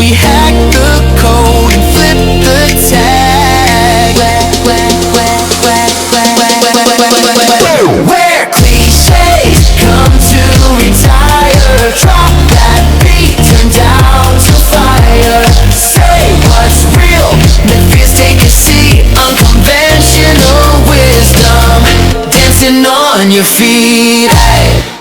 we hack the code and flip the tag. Where cliches come to retire. Drop that beat, turn down to fire. Say what's real, let fears take a seat. Unconventional wisdom, dancing on your feet. Hey.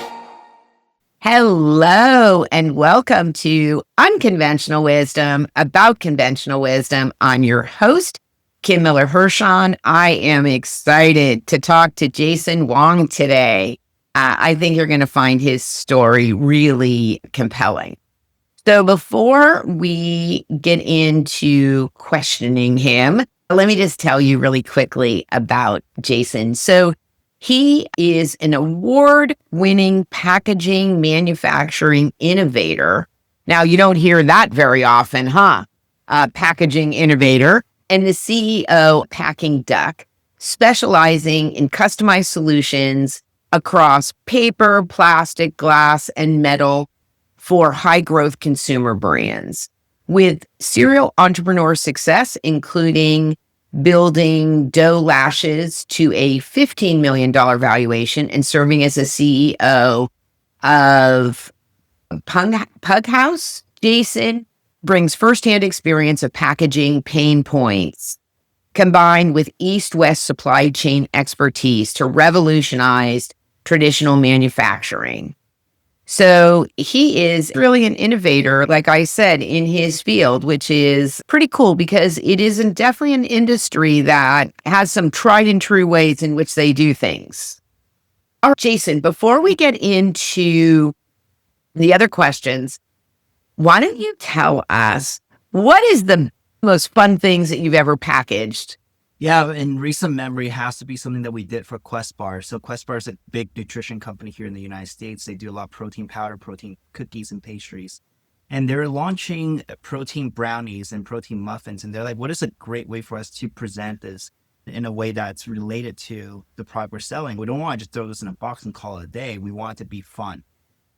Hello and welcome to Unconventional Wisdom, about conventional wisdom. I'm your host, Kim Miller-Hershon. I am excited to talk to Jason Wong today. I think you're going to find his story really compelling. So before we get into questioning him, let me just tell you really quickly about Jason. So he is an award-winning packaging manufacturing innovator. Now, you don't hear that very often, huh? Packaging innovator and the CEO of Packing Duck, specializing in customized solutions across paper, plastic, glass, and metal for high-growth consumer brands. With serial entrepreneur success, including building Doe Lashes to a $15 million valuation and serving as a CEO of Pug House, Jason brings firsthand experience of packaging pain points combined with East-West supply chain expertise to revolutionize traditional manufacturing. So he is really an innovator, like I said, in his field, which is pretty cool because it is definitely an industry that has some tried and true ways in which they do things. All right, Jason, before we get into the other questions, why don't you tell us what is the most fun things that you've ever packaged? Yeah, in recent memory has to be something that we did for Quest Bar. So Quest Bar is a big nutrition company here in the United States. They do a lot of protein powder, protein cookies, and pastries. And they're launching protein brownies and protein muffins. And they're like, what is a great way for us to present this in a way that's related to the product we're selling? We don't want to just throw this in a box and call it a day. We want it to be fun.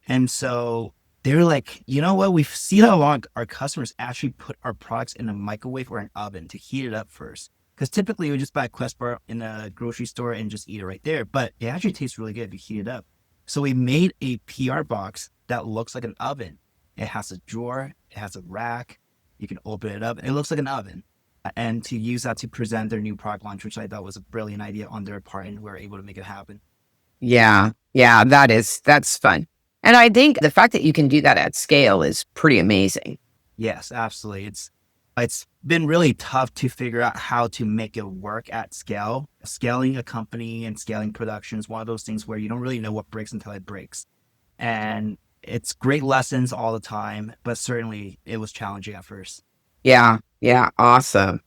And so they're like, you know what? We've seen how long our customers actually put our products in a microwave or an oven to heat it up first. Because typically you would just buy a Quest Bar in a grocery store and just eat it right there. But it actually tastes really good if you heat it up. So we made a PR box that looks like an oven. It has a drawer. It has a rack. You can open it up. It looks like an oven. And to use that to present their new product launch, which I thought was a brilliant idea on their part, and we were able to make it happen. Yeah, that's fun. And I think the fact that you can do that at scale is pretty amazing. Yes, absolutely. It's been really tough to figure out how to make it work at scale. Scaling a company and scaling production is one of those things where you don't really know what breaks until it breaks. And it's great lessons all the time, but certainly it was challenging at first. Yeah, awesome.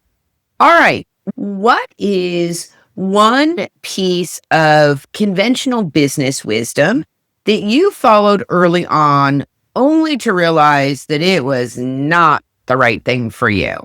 All right. What is one piece of conventional business wisdom that you followed early on only to realize that it was not the right thing for you?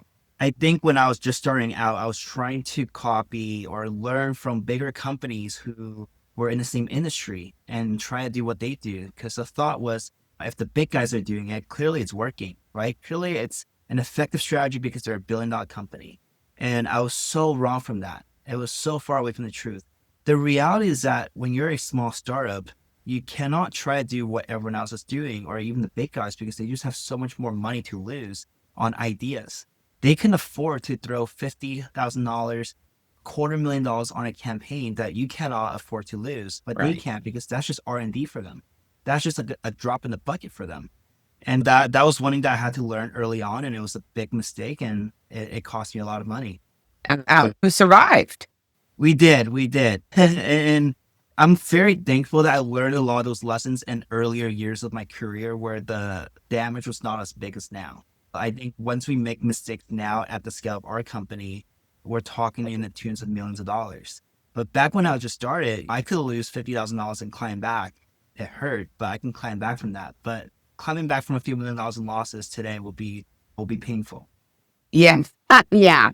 I think when I was just starting out, I was trying to copy or learn from bigger companies who were in the same industry and try to do what they do. Because the thought was, if the big guys are doing it, clearly it's working, right? Clearly it's an effective strategy because they're a billion-dollar company. And I was so wrong from that. It was so far away from the truth. The reality is that when you're a small startup, you cannot try to do what everyone else is doing, or even the big guys, because they just have so much more money to lose on ideas. They can afford to throw $50,000, $250,000 on a campaign that you cannot afford to lose, but Right. they can't because that's just R&D for them. That's just a drop in the bucket for them. And that was one thing that I had to learn early on, and it was a big mistake, and it cost me a lot of money. And who survived? We did. And I'm very thankful that I learned a lot of those lessons in earlier years of my career where the damage was not as big as now. I think once we make mistakes now at the scale of our company, we're talking in the tunes of millions of dollars. But back when I just started, I could lose $50,000 and climb back. It hurt, but I can climb back from that. But climbing back from a few $1 million in losses today will be painful. Yeah. Yeah,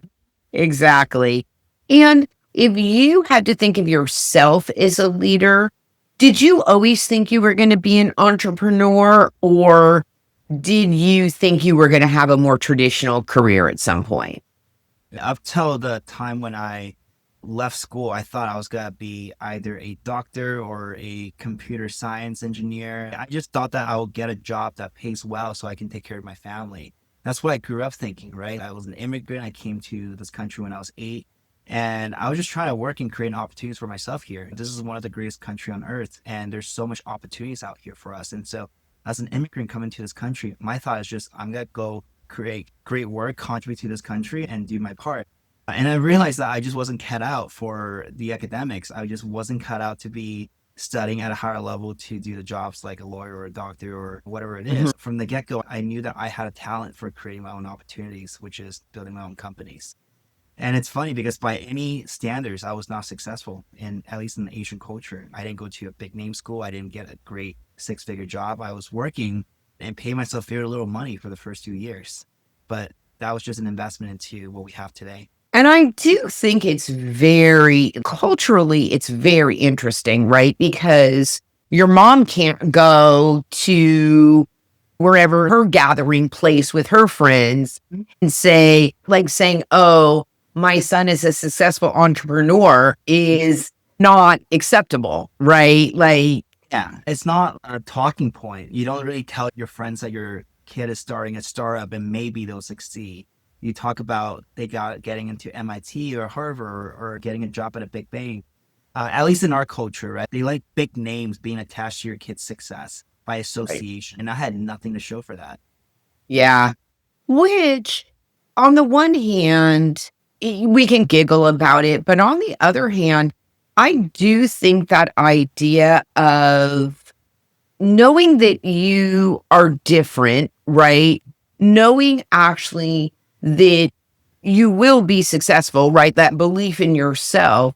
exactly. And if you had to think of yourself as a leader, did you always think you were going to be an entrepreneur, or did you think you were going to have a more traditional career at some point? Up till the time when I left school, I thought I was gonna be either a doctor or a computer science engineer. I just thought that I would get a job that pays well so I can take care of my family. That's what I grew up thinking, right? I was an immigrant. I came to this country when I was 8, and I was just trying to work and create opportunities for myself here. This is one of the greatest countries on earth, and there's so much opportunities out here for us. And so, as an immigrant coming to this country, my thought is just I'm gonna go create great work, contribute to this country, and do my part. And I realized that I just wasn't cut out for the academics. I just wasn't cut out to be studying at a higher level to do the jobs like a lawyer or a doctor or whatever it Mhm. is. From the get go, I knew that I had a talent for creating my own opportunities, which is building my own companies. And it's funny because by any standards, I was not successful in at least in the Asian culture. I didn't go to a big name school. I didn't get a great 6-figure job. I was working and paying myself very little money for the first 2 years. But that was just an investment into what we have today. And I do think it's very culturally, it's very interesting, right? Because your mom can't go to wherever her gathering place with her friends and say, like saying, oh, my son is a successful entrepreneur is not acceptable, right? Like, Yeah, it's not a talking point. You don't really tell your friends that your kid is starting a startup and maybe they'll succeed. You talk about they got getting into MIT or Harvard or getting a job at a big bank. At least in our culture, right? They like big names being attached to your kid's success by right. association, and I had nothing to show for that. Yeah. Which, on the one hand, we can giggle about it, but on the other hand, I do think that idea of knowing that you are different, right? Knowing actually that you will be successful, right? That belief in yourself,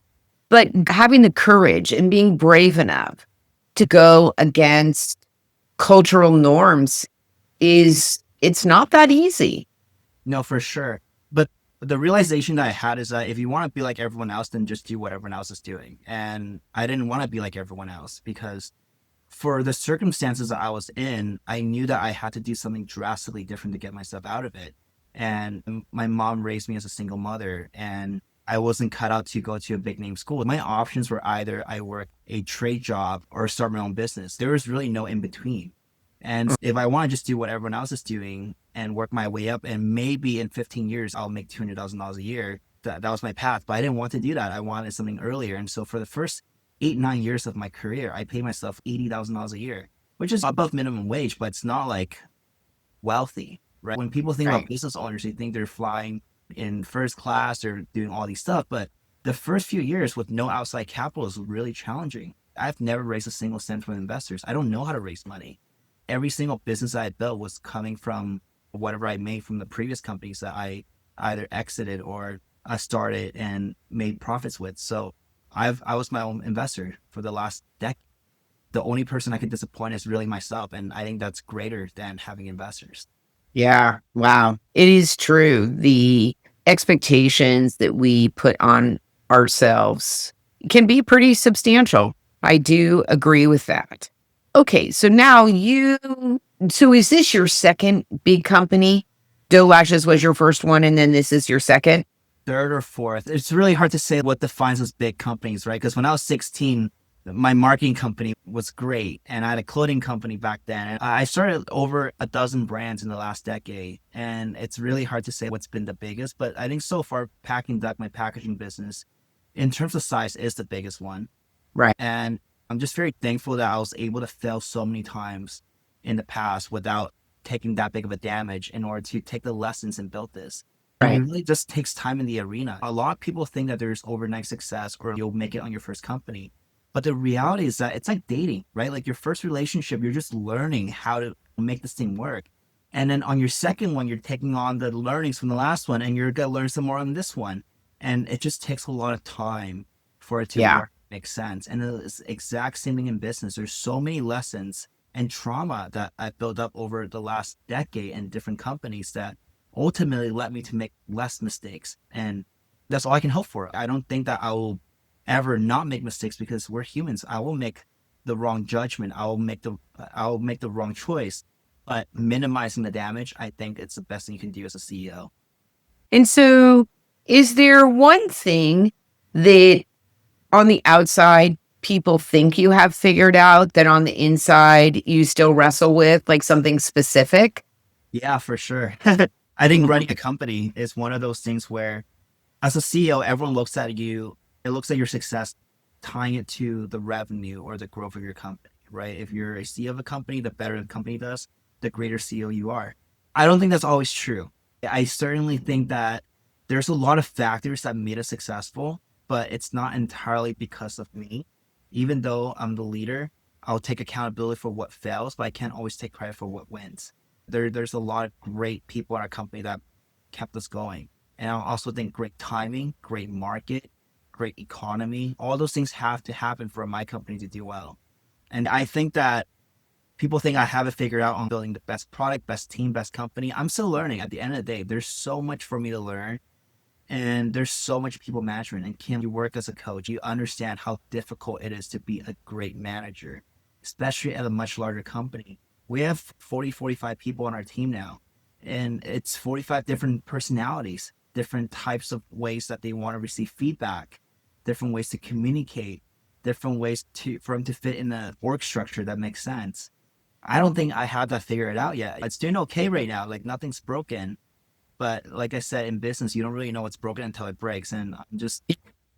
but having the courage and being brave enough to go against cultural norms is it's not that easy. No, for sure. But the realization that I had is that if you want to be like everyone else, then just do what everyone else is doing. And I didn't want to be like everyone else because for the circumstances that I was in, I knew that I had to do something drastically different to get myself out of it. And my mom raised me as a single mother, and I wasn't cut out to go to a big name school. My options were either I work a trade job or start my own business. There was really no in between. And if I want to just do what everyone else is doing and work my way up, and maybe in 15 years I'll make $200,000 a year, that was my path. But I didn't want to do that. I wanted something earlier. And so for the first 8, 9 years of my career, I paid myself $80,000 a year, which is above minimum wage, but it's not like wealthy, right? When people think about Right. business owners, they think they're flying in first class or doing all these stuff. But the first few years with no outside capital is really challenging. I've never raised a single cent from investors. I don't know how to raise money. Every single business I built was coming from whatever I made from the previous companies that I either exited or started and made profits with. So I was my own investor for the last decade. The only person I could disappoint is really myself, and I think that's greater than having investors. Yeah. Wow. It is true. The expectations that we put on ourselves can be pretty substantial. I do agree with that. Okay. So now so is this your second big company? Doe Lashes was your first one, and then this is your second? Third or fourth, it's really hard to say what defines those big companies, right? Because when I was 16, my marketing company was great, and I had a clothing company back then. And I started over a dozen brands in the last decade, and it's really hard to say what's been the biggest. But I think so far, Packing Duck, my packaging business, in terms of size, is the biggest one. Right. And I'm just very thankful that I was able to fail so many times in the past without taking that big of a damage in order to take the lessons and build this. And it Right. really just takes time in the arena. A lot of people think that there's overnight success or you'll make it on your first company. But the reality is that it's like dating, right? Like your first relationship, you're just learning how to make this thing work. And then on your second one, you're taking on the learnings from the last one and you're going to learn some more on this one. And it just takes a lot of time for it to Yeah. work, make sense. And it's the exact same thing in business. There's so many lessons and trauma that I've built up over the last decade in different companies that ultimately led me to make less mistakes. And that's all I can hope for. I don't think that I will ever not make mistakes because we're humans. I will make the wrong judgment. I will make the wrong choice. but minimizing the damage, I think it's the best thing you can do as a CEO. And so, is there one thing that on the outside people think you have figured out that on the inside you still wrestle with, like something specific? Yeah, for sure. I think running a company is one of those things where, as a CEO, everyone looks at you, it looks at your success, tying it to the revenue or the growth of your company, right? If you're a CEO of a company, the better the company does, the greater CEO you are. I don't think that's always true. I certainly think that there's a lot of factors that made us successful, but it's not entirely because of me. Even though I'm the leader, I'll take accountability for what fails, but I can't always take credit for what wins. There's a lot of great people in our company that kept us going. And I also think great timing, great market, great economy, all those things have to happen for my company to do well. And I think that people think I have it figured out on building the best product, best team, best company. I'm still learning. At the end of the day, there's so much for me to learn. And there's so much people management. And Kim, you work as a coach, you understand how difficult it is to be a great manager, especially at a much larger company. We have 40, 45 people on our team now, and it's 45 different personalities, different types of ways that they want to receive feedback, different ways to communicate, different ways for them to fit in the org structure that makes sense. I don't think I have that figured out yet. It's doing okay right now. Like nothing's broken. But like I said, in business, you don't really know what's broken until it breaks. And I'm just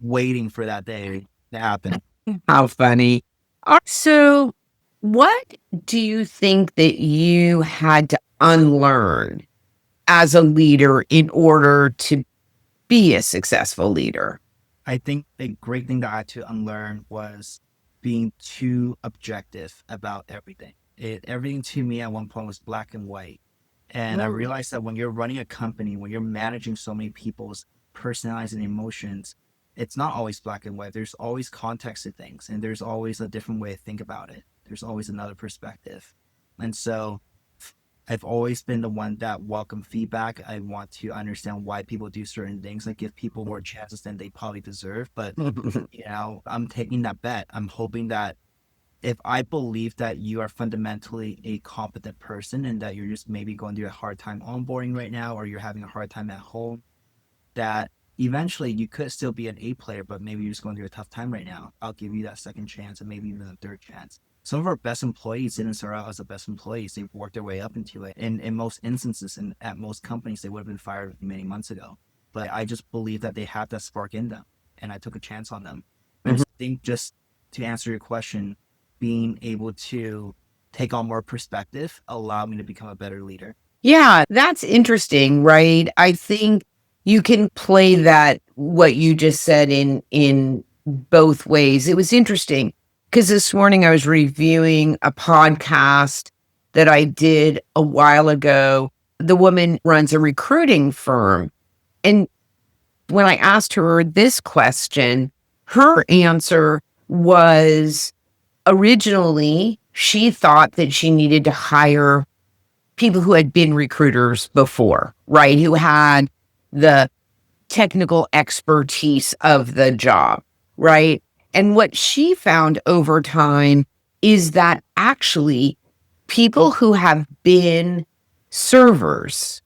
waiting for that day to happen. How funny. So, what do you think that you had to unlearn as a leader in order to be a successful leader? I think the great thing that I had to unlearn was being too objective about everything. Everything to me at one point was black and white. And I realized that when you're running a company, when you're managing so many people's personalities and emotions, it's not always black and white. There's always context to things, and there's always a different way to think about it. There's always another perspective. And so I've always been the one that welcome feedback. I want to understand why people do certain things. I give people more chances than they probably deserve. But, I'm taking that bet. I'm hoping that if I believe that you are fundamentally a competent person and that you're just maybe going through a hard time onboarding right now, or you're having a hard time at home, that eventually you could still be an A player, but maybe you're just going through a tough time right now. I'll give you that second chance and maybe even a third chance. Some of our best employees didn't start out as the best employees. They've worked their way up into it. And in most instances, and at most companies, they would have been fired many months ago. But I just believe that they have that spark in them, and I took a chance on them. I just think, just to answer your question, being able to take on more perspective allowed me to become a better leader. Yeah, that's interesting, right? I think you can play that what you just said in both ways. It was interesting because this morning I was reviewing a podcast that I did a while ago. The woman runs a recruiting firm, and when I asked her this question, her answer was originally she thought that she needed to hire people who had been recruiters before, right? Who had the technical expertise of the job, right? And what she found over time is that actually people who have been servers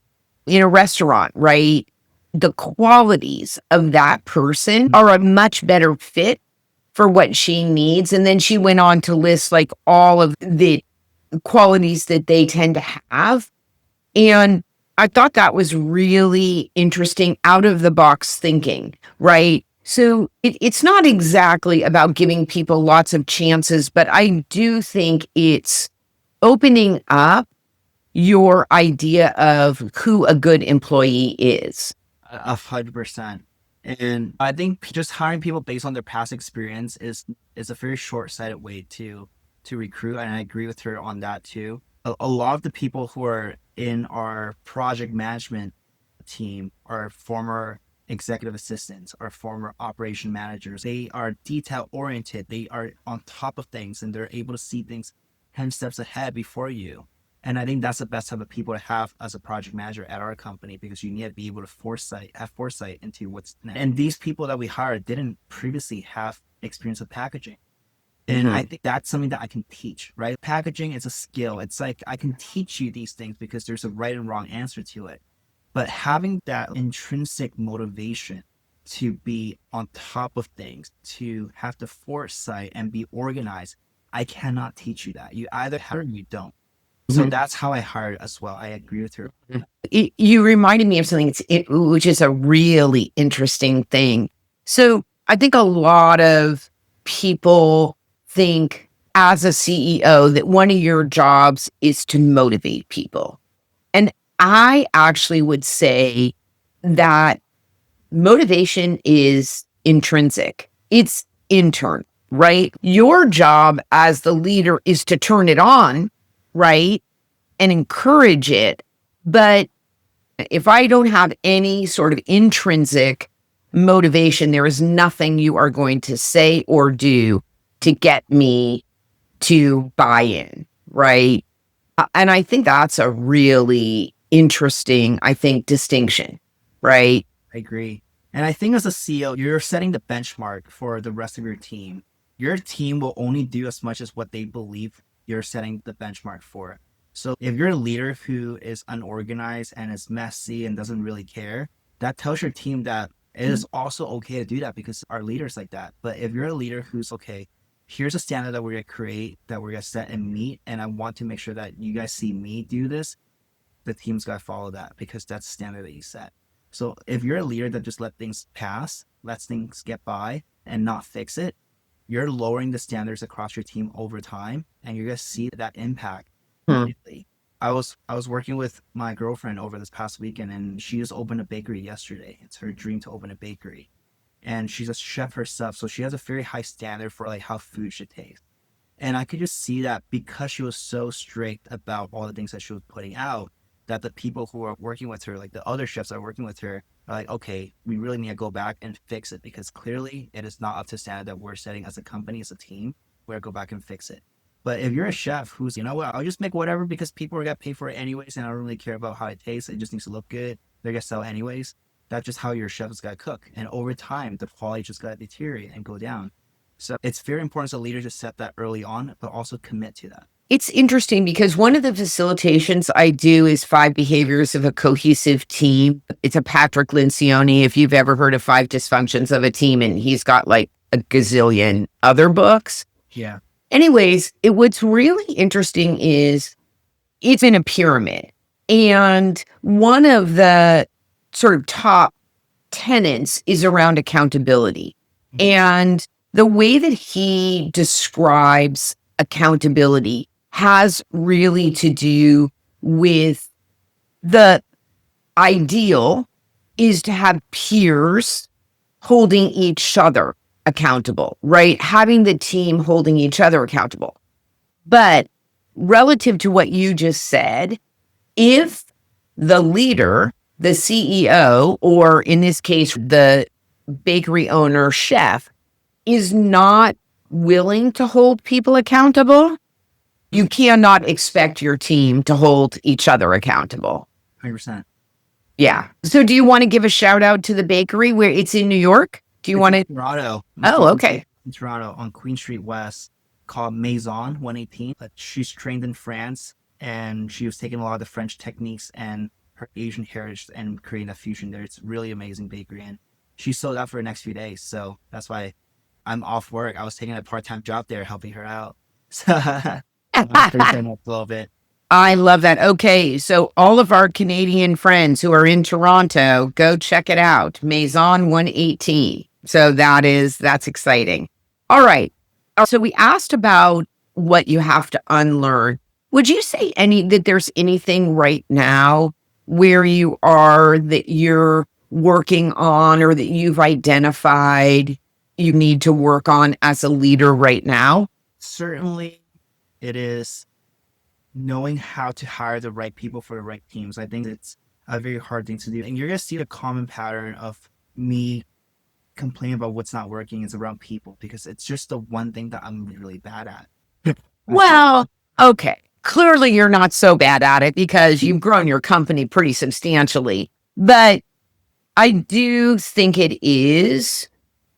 in a restaurant, right? The qualities of that person are a much better fit for what she needs. And then she went on to list like all of the qualities that they tend to have. And I thought that was really interesting, out of the box thinking, right? So it's not exactly about giving people lots of chances, but I do think it's opening up your idea of who a good employee is. 100%. And I think just hiring people based on their past experience is a very short-sighted way to recruit. And I agree with her on that too. A lot of the people who are in our project management team are former executive assistants or former operation managers. They are detail oriented. They are on top of things, and they're able to see things 10 steps ahead before you. And I think that's the best type of people to have as a project manager at our company, because you need to be able to have foresight into what's next. And these people that we hired didn't previously have experience with packaging. And I think that's something that I can teach, right? Packaging is a skill. It's like I can teach you these things because there's a right and wrong answer to it. But having that intrinsic motivation to be on top of things, to have the foresight and be organized, I cannot teach you that. You either have it or you don't. So that's how I hired as well. I agree with her. You reminded me of something which is a really interesting thing. So I think a lot of people think as a CEO that one of your jobs is to motivate people. And I actually would say that motivation is intrinsic. It's internal, right? Your job as the leader is to turn it on, right? And encourage it. But if I don't have any sort of intrinsic motivation, there is nothing you are going to say or do to get me to buy in, right? And I think that's a really interesting, distinction, right? I agree. And I think as a CEO, you're setting the benchmark for the rest of your team. Your team will only do as much as what they believe you're setting the benchmark for. So if you're a leader who is unorganized and is messy and doesn't really care, that tells your team that it is also okay to do that because our leaders like that. But if you're a leader who's okay, here's a standard that we're going to create, that we're going to set and meet, and I want to make sure that you guys see me do this, the team's got to follow that because that's the standard that you set. So if you're a leader that just let things pass, lets things get by and not fix it, you're lowering the standards across your team over time, and you're going to see that impact immediately. I was working with my girlfriend over this past weekend, and she just opened a bakery yesterday. It's her dream to open a bakery, and she's a chef herself, so she has a very high standard for like how food should taste. And I could just see that because she was so strict about all the things that she was putting out, that the people who are working with her, like the other chefs that are working with her, are like, okay, we really need to go back and fix it because clearly it is not up to standard that we're setting as a company, as a team. We're gonna go back and fix it. But if you're a chef who's, you know what, I'll just make whatever because people are gonna pay for it anyways, and I don't really care about how it tastes. It just needs to look good. They're gonna sell anyways. That's just how your chef is gonna cook. And over time, the quality just gotta deteriorate and go down. So it's very important as a leader to set that early on, but also commit to that. It's interesting because one of the facilitations I do is 5 behaviors of a cohesive team. It's a Patrick Lencioni, if you've ever heard of 5 dysfunctions of a team, and he's got like a gazillion other books. Yeah. Anyways, what's really interesting is it's in a pyramid. And one of the sort of top tenets is around accountability. And the way that he describes accountability has really to do with the ideal is to have peers holding each other accountable, right? Having the team holding each other accountable. But relative to what you just said, if the leader, the CEO, or in this case, the bakery owner, chef, is not willing to hold people accountable, you cannot expect your team to hold each other accountable. 100%. Yeah. So do you want to give a shout out to the bakery where it's in New York? Do you want to? Toronto. Oh, okay. In Toronto on Queen Street West, called Maison 118. But she's trained in France, and she was taking a lot of the French techniques and her Asian heritage and creating a fusion there. It's really amazing bakery, and she sold out for the next few days. So that's why I'm off work. I was taking a part-time job there, helping her out. So I'm a little bit. I love that. Okay, so all of our Canadian friends who are in Toronto, go check it out. Maison 118. So that's exciting. All right. So we asked about what you have to unlearn. Would you say that there's anything right now where you are that you're working on or that you've identified you need to work on as a leader right now? Certainly, it is knowing how to hire the right people for the right teams. I think it's a very hard thing to do. And you're going to see the common pattern of me complaining about what's not working is around people because it's just the one thing that I'm really bad at. Well, okay. Clearly, you're not so bad at it because you've grown your company pretty substantially. But I do think it is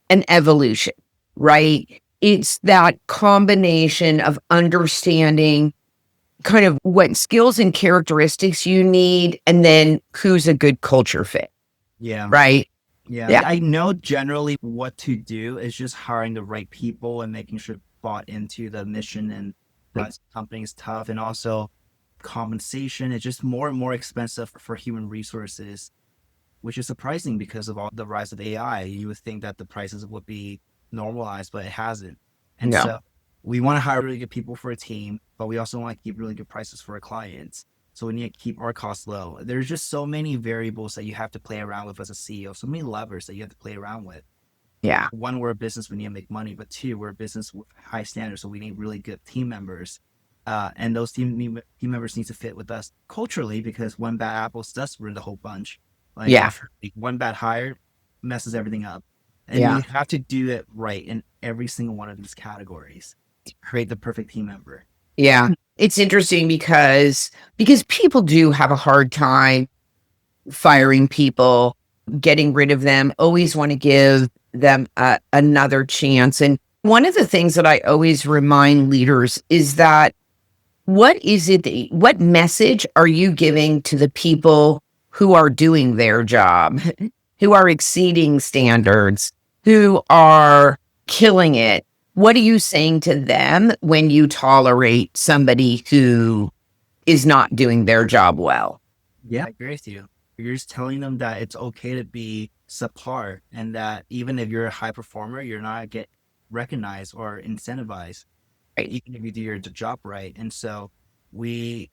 an evolution, right? It's that combination of understanding kind of what skills and characteristics you need, and then who's a good culture fit, Yeah. right? Yeah. Yeah. I know generally what to do is just hiring the right people and making sure bought into the mission and that company is tough. And also compensation is just more and more expensive for human resources, which is surprising because of all the rise of AI. You would think that the prices would be normalized, but it hasn't. And No. so we want to hire really good people for a team, but we also want to keep really good prices for our clients. So we need to keep our costs low. There's just so many variables that you have to play around with as a CEO, so many levers that you have to play around with. Yeah. One, we're a business, we need to make money, but two, we're a business with high standards, so we need really good team members. And those team members need to fit with us culturally, because one bad apple does ruin the whole bunch. Yeah. One bad hire messes everything up. And Yeah. you have to do it right in every single one of these categories to create the perfect team member. Yeah. It's interesting because people do have a hard time firing people, getting rid of them, always want to give them another chance. And one of the things that I always remind leaders is that what message are you giving to the people who are doing their job, who are exceeding standards, who are killing it? What are you saying to them when you tolerate somebody who is not doing their job well? Yeah, I agree with you. You're just telling them that it's okay to be subpar, and that even if you're a high performer, you're not get recognized or incentivized, Right. even if you do your job right. And so we're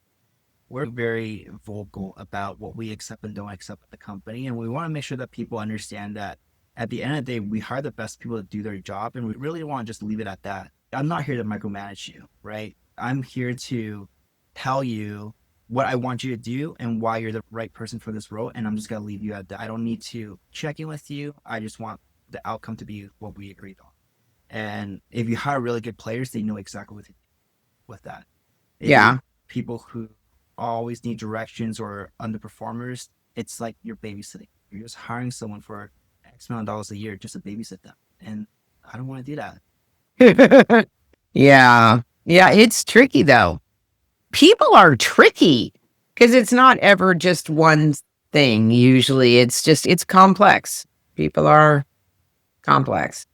very vocal about what we accept and don't accept at the company, and we want to make sure that people understand that at the end of the day, we hire the best people to do their job, and we really want to just leave it at that. I'm not here to micromanage you, right? I'm here to tell you what I want you to do and why you're the right person for this role, and I'm just gonna leave you at that. I don't need to check in with you. I just want the outcome to be what we agreed on. And if you hire really good players, they know exactly what to do with that. If you Yeah. people who always need directions or underperformers, it's like you're babysitting. You're just hiring someone for X amount of dollars a year just to babysit them. And I don't want to do that. Yeah. Yeah. It's tricky though. People are tricky because it's not ever just one thing. Usually it's complex. People are complex.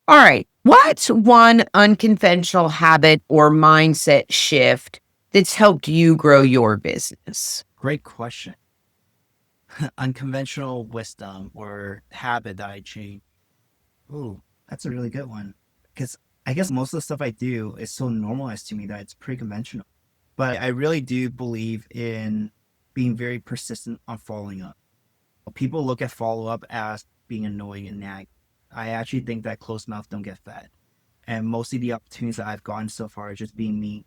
All right. What's one unconventional habit or mindset shift that's helped you grow your business? Great question. Unconventional wisdom or habit that I changed. Ooh, that's a really good one. Because I guess most of the stuff I do is so normalized to me that it's pretty conventional. But I really do believe in being very persistent on following up. People look at follow up as being annoying and nag. I actually think that closed mouth don't get fed. And mostly the opportunities that I've gotten so far is just me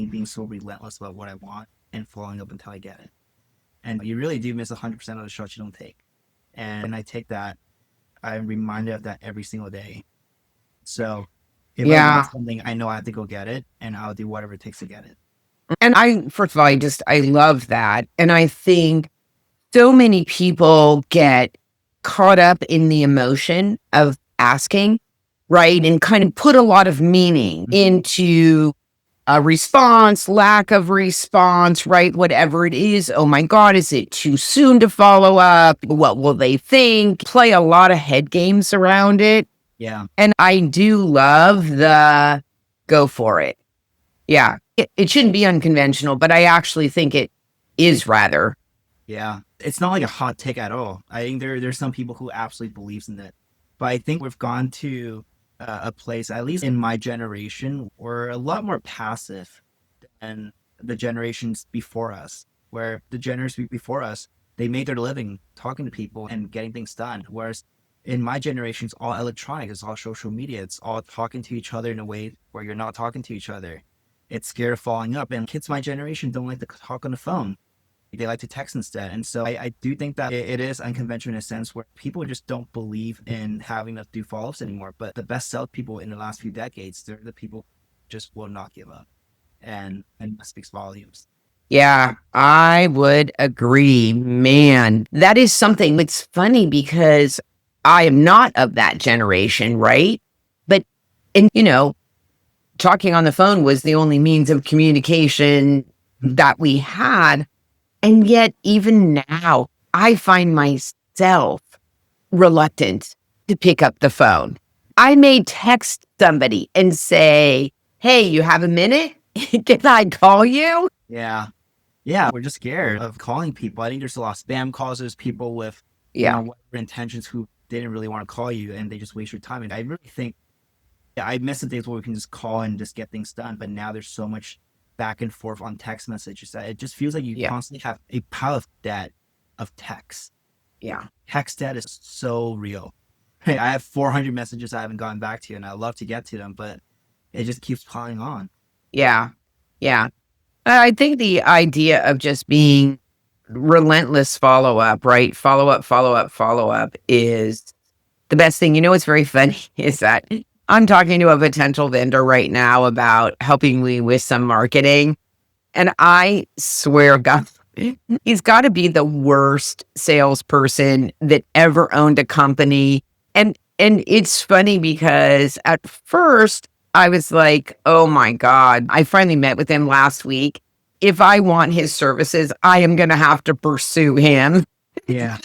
being so relentless about what I want and following up until I get it. And you really do miss 100% of the shots you don't take. And I take that, I'm reminded of that every single day. So if I Yeah. want something, I know I have to go get it, and I'll do whatever it takes to get it. And first of all, I love that. And I think so many people get caught up in the emotion of asking, right? And kind of put a lot of meaning into a response, lack of response, right? Whatever it is. Oh my God, is it too soon to follow up? What will they think? Play a lot of head games around it. Yeah. And I do love the go for it. Yeah. It shouldn't be unconventional, but I actually think it is rather. Yeah. It's not like a hot take at all. I think there's some people who absolutely believes in it. But I think we've gone to a place, at least in my generation, we're a lot more passive than the generations before us, where the generations before us, they made their living talking to people and getting things done. Whereas in my generation, it's all electronic, it's all social media, it's all talking to each other in a way where you're not talking to each other. It's scared of following up. And kids my generation don't like to talk on the phone. They like to text instead. And so I do think that it is unconventional in a sense where people just don't believe in having to do follow-ups anymore. But the best sell people in the last few decades, they're the people who just will not give up. And that speaks volumes. Yeah, I would agree. Man, that is something. It's funny because I am not of that generation, right? But And, talking on the phone was the only means of communication that we had. And yet, even now, I find myself reluctant to pick up the phone. I may text somebody and say, hey, you have a minute? Can I call you? Yeah. Yeah. We're just scared of calling people. I think there's a lot of spam calls. There's people with, Yeah. whatever intentions who didn't really want to call you and they just waste your time. And I really think, I miss the days where we can just call and just get things done. But now there's so much back and forth on text messages that it just feels like you constantly have a pile of debt of text. Yeah. Text debt is so real. Hey, I have 400 messages I haven't gotten back to you, and I love to get to them, but it just keeps piling on. Yeah. Yeah. I think the idea of just being relentless follow up, right? Follow up is the best thing. What's very funny is that I'm talking to a potential vendor right now about helping me with some marketing. And I swear, God, he's got to be the worst salesperson that ever owned a company. And it's funny because at first I was like, oh my God, I finally met with him last week. If I want his services, I am going to have to pursue him. Yeah.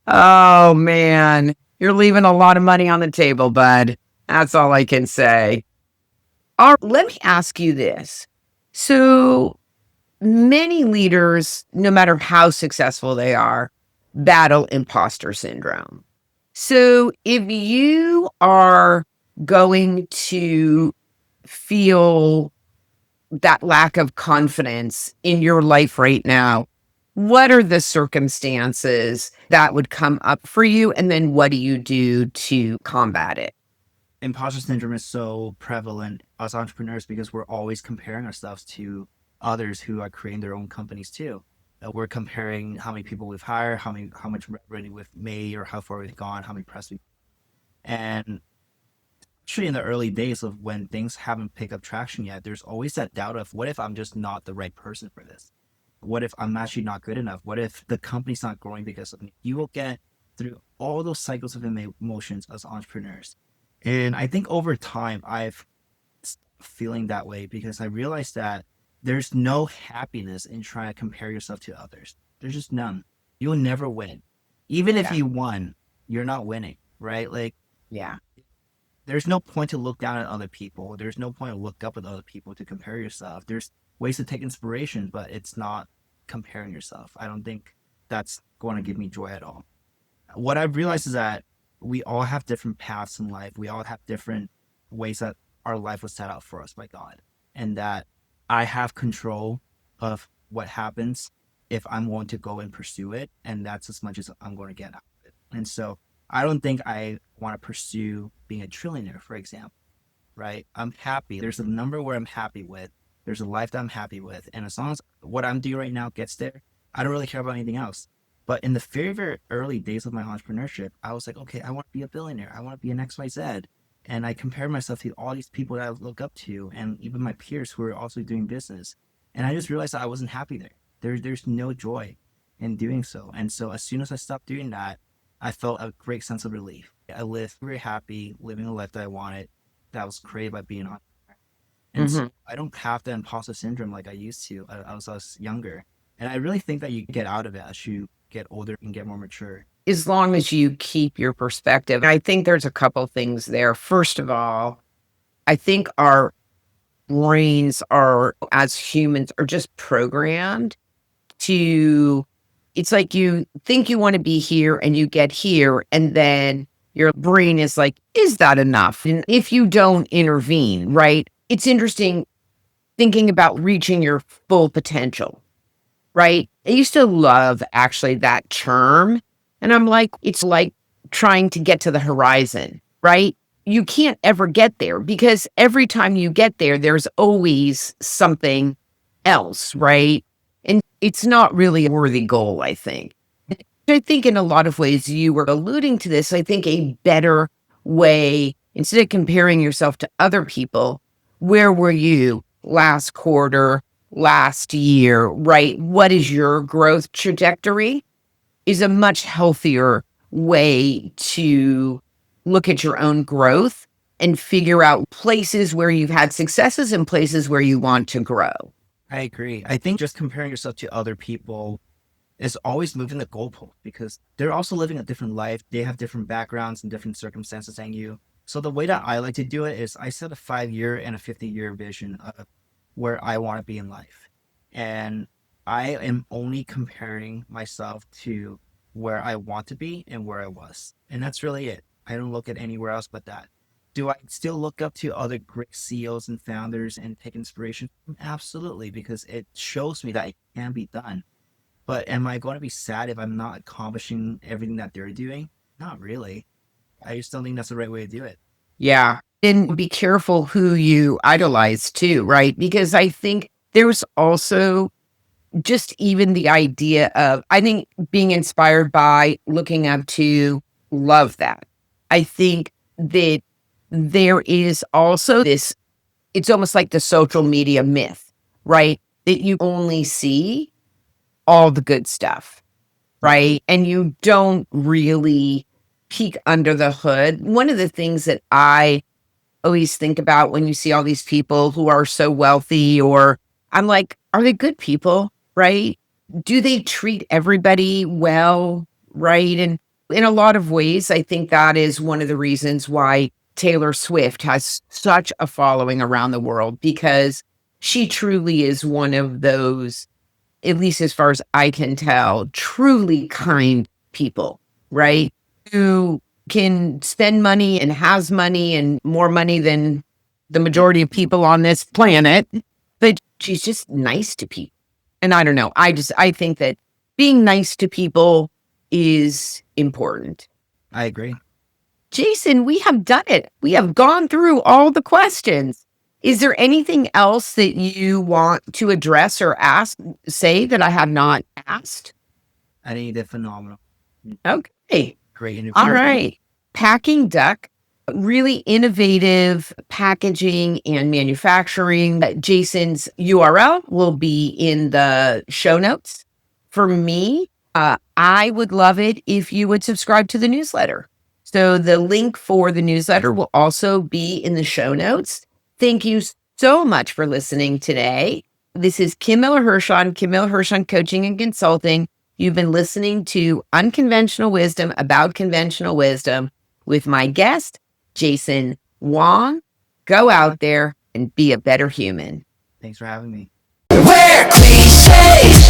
Oh man, you're leaving a lot of money on the table, bud. That's all I can say. Let me ask you this. So many leaders, no matter how successful they are, battle imposter syndrome. So if you are going to feel that lack of confidence in your life right now, what are the circumstances that would come up for you? And then what do you do to combat it? Imposter syndrome is so prevalent as entrepreneurs because we're always comparing ourselves to others who are creating their own companies too. We're comparing how many people we've hired, how much revenue we've made, or how far we've gone, how many press we've. And actually, in the early days of when things haven't picked up traction yet, there's always that doubt of what if I'm just not the right person for this? What if I'm actually not good enough? What if the company's not growing because of me? You will get through all those cycles of emotions as entrepreneurs. And I think over time, I've stopped feeling that way because I realized that there's no happiness in trying to compare yourself to others. There's just none. You'll never win. Even if you won, you're not winning, right? Like, Yeah. there's no point to look down at other people. There's no point to look up at other people to compare yourself. There's ways to take inspiration, but it's not comparing yourself. I don't think that's going to give me joy at all. What I've realized is that we all have different paths in life. We all have different ways that our life was set out for us by God. And that I have control of what happens if I'm going to go and pursue it. And that's as much as I'm going to get out of it. And so I don't think I want to pursue being a trillionaire, for example, right? I'm happy. There's a number where I'm happy with. There's a life that I'm happy with. And as long as what I'm doing right now gets there, I don't really care about anything else. But in the very, very early days of my entrepreneurship, I was like, okay, I want to be a billionaire. I want to be an XYZ. And I compared myself to all these people that I look up to and even my peers who are also doing business. And I just realized that I wasn't happy there. There's no joy in doing so. And so as soon as I stopped doing that, I felt a great sense of relief. I lived very happy, living the life that I wanted, that was created by being an entrepreneur. And so I don't have that imposter syndrome like I used to as I was younger. And I really think that you get out of it as you get older and get more mature. As long as you keep your perspective. I think there's a couple things there. First of all, I think our brains are, as humans, are just programmed to, it's like you think you want to be here and you get here, and then your brain is like, is that enough? And if you don't intervene, right? It's interesting thinking about reaching your full potential, right? I used to love actually that term. And I'm like, it's like trying to get to the horizon, right? You can't ever get there because every time you get there, there's always something else, right? And it's not really a worthy goal, I think. I think in a lot of ways you were alluding to this. I think a better way, instead of comparing yourself to other people, where were you last quarter, last year, right? What is your growth trajectory? Is a much healthier way to look at your own growth and figure out places where you've had successes and places where you want to grow. I agree. I think just comparing yourself to other people is always moving the goalpost because they're also living a different life. They have different backgrounds and different circumstances than you. So the way that I like to do it is I set a 5-year and a 50-year vision of where I want to be in life. And I am only comparing myself to where I want to be and where I was. And that's really it. I don't look at anywhere else but that. Do I still look up to other great CEOs and founders and take inspiration? Absolutely, because it shows me that it can be done. But am I going to be sad if I'm not accomplishing everything that they're doing? Not really. I just don't think that's the right way to do it. Yeah. And be careful who you idolize too, right? Because I think there's also just even the idea of, I think being inspired by, looking up to, love that. I think that there is also this, it's almost like the social media myth, right? That you only see all the good stuff, right? And you don't really peek under the hood. One of the things that I always think about when you see all these people who are so wealthy, or I'm like, are they good people, right? Do they treat everybody well, right? And in a lot of ways, I think that is one of the reasons why Taylor Swift has such a following around the world, because she truly is one of those, at least as far as I can tell, truly kind people, right? Who can spend money and has money and more money than the majority of people on this planet, but she's just nice to people. And I don't know, I think that being nice to people is important. I agree. Jason, we have done it. We have gone through all the questions. Is there anything else that you want to address or say that I have not asked? I think you did phenomenal. Okay. Great interview. All right. Packing Duck, really innovative packaging and manufacturing. Jason's URL will be in the show notes. For me, I would love it if you would subscribe to the newsletter. So the link for the newsletter will also be in the show notes. Thank you so much for listening today. This is Kim Miller-Hershon, Kim Miller-Hershon Coaching and Consulting. You've been listening to Unconventional Wisdom About Conventional Wisdom with my guest, Jason Wong. Go out there and be a better human. Thanks for having me. Where cliches